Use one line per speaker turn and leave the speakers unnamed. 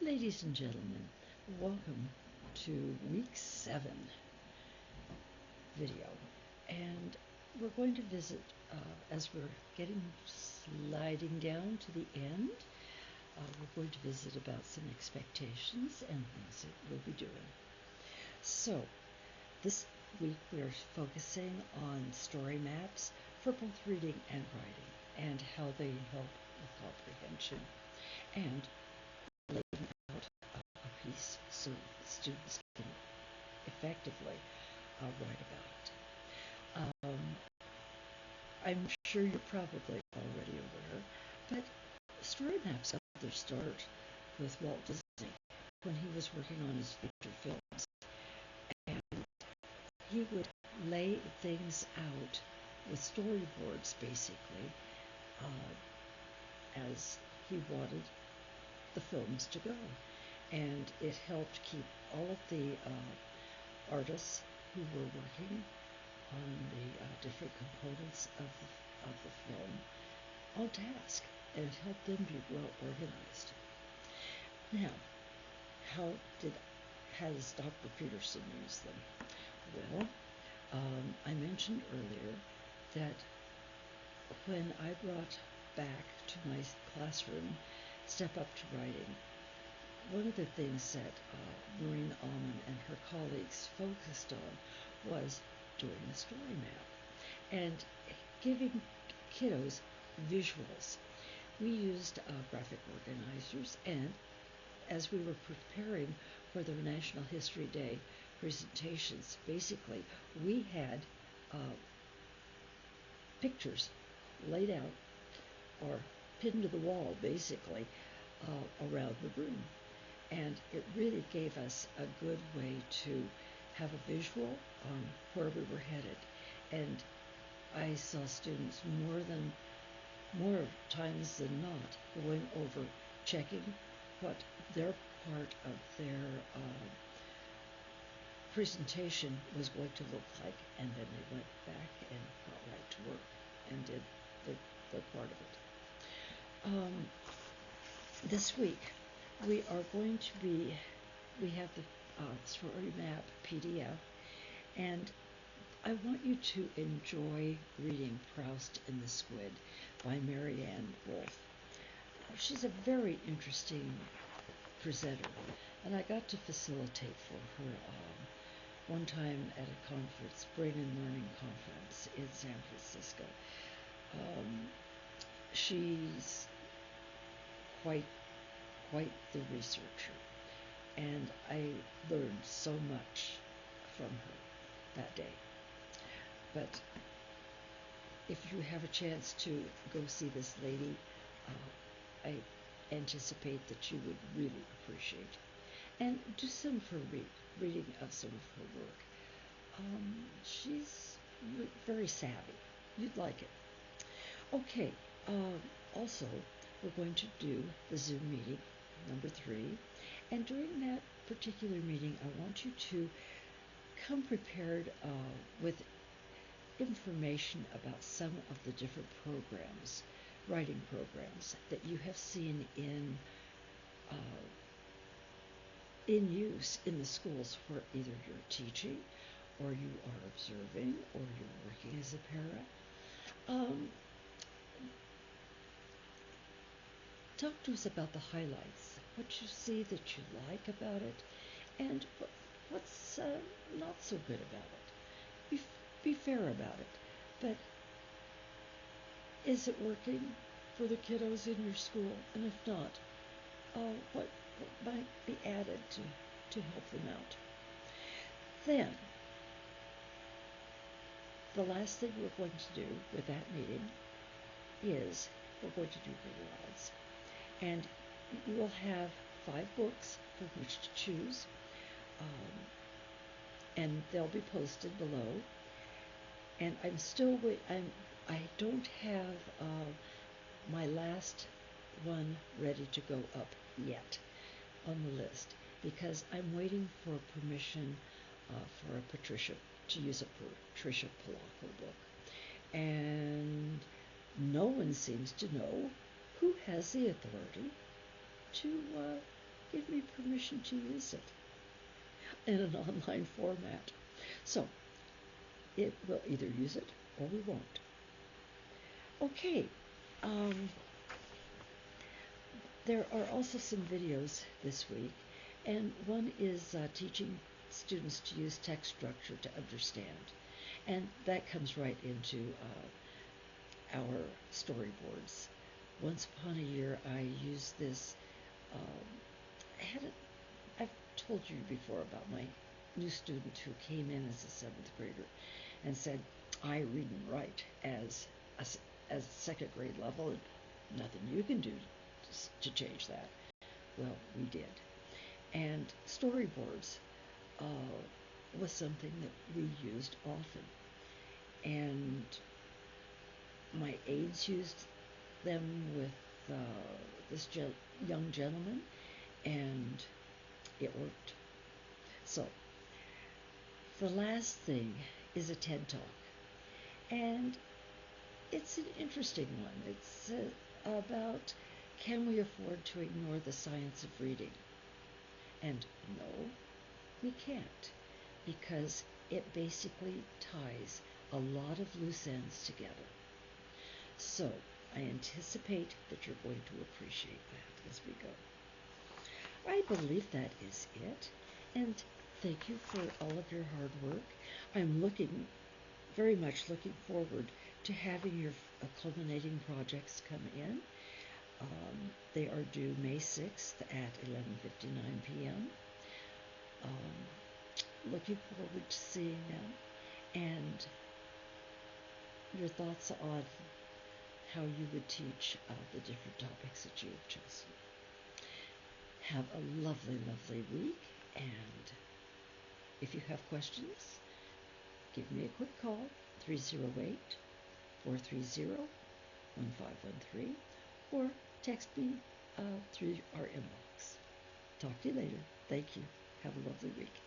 Ladies and gentlemen, welcome to week 7 video. And we're going to visit, as we're sliding down to the end, we're going to visit about some expectations and things that we'll be doing. So, this week we're focusing on story maps for both reading and writing and how they help with comprehension, and laying out a piece so students can effectively write about it. I'm sure you're probably already aware, but story maps got their start with Walt Disney when he was working on his feature films. And he would lay things out with storyboards, basically, as he wanted the films to go. And it helped keep all of the artists who were working on the different components of the film on task, and it helped them be well organized. Now, how has Dr. Peterson used them? Well, I mentioned earlier that when I brought back to my classroom Step Up to Writing, one of the things that Maureen Allman and her colleagues focused on was doing a story map and giving kiddos visuals. We used graphic organizers, and as we were preparing for the National History Day presentations, basically we had pictures laid out or pinned to the wall, basically, around the room. And it really gave us a good way to have a visual on where we were headed. And I saw students more times than not going over, checking what their part of their presentation was going to look like, and then they went back and got right to work and did their part of it. This week we have the story map PDF, and I want you to enjoy reading Proust and the Squid by Marianne Wolfe. She's a very interesting presenter, and I got to facilitate for her one time at a conference, Brain and Learning Conference in San Francisco. She's quite the researcher, and I learned so much from her that day. But if you have a chance to go see this lady, I anticipate that you would really appreciate it. And do some of her reading of some of her work. She's very savvy. You'd like it. Okay, also, we're going to do the Zoom meeting, number 3. And during that particular meeting, I want you to come prepared with information about some of the different programs, writing programs, that you have seen in use in the schools where either you're teaching, or you are observing, or you're working as a para. Talk to us about the highlights, what you see that you like about it, and what's not so good about it. Be fair about it, but is it working for the kiddos in your school? And if not, what might be added to help them out? Then, the last thing we're going to do with that meeting is we're going to do reader odds. And you will have 5 books from which to choose, and they'll be posted below. And I'm still I don't have my last one ready to go up yet on the list, because I'm waiting for permission to use a Patricia Polacco book, and no one seems to know who has the authority to give me permission to use it in an online format. So it will either use it or we won't. Okay, there are also some videos this week, and one is teaching students to use text structure to understand, and that comes right into our storyboards. Once upon a year, I used this. I've told you before about my new student who came in as a seventh grader and said, "I read and write as second grade level, and nothing you can do to change that." Well, we did. And storyboards was something that we used often. And my aides used them with this young gentleman, and it worked. So, the last thing is a TED Talk. And it's an interesting one. It's about, can we afford to ignore the science of reading? And no, we can't, because it basically ties a lot of loose ends together. So I anticipate that you're going to appreciate that as we go. I believe that is it, and thank you for all of your hard work. I'm very much looking forward to having your culminating projects come in. They are due May 6th at 11:59 p.m. Looking forward to seeing them and your thoughts on how you would teach the different topics that you have chosen. Have a lovely, lovely week, and if you have questions, give me a quick call, 308-430-1513, or text me through our inbox. Talk to you later. Thank you. Have a lovely week.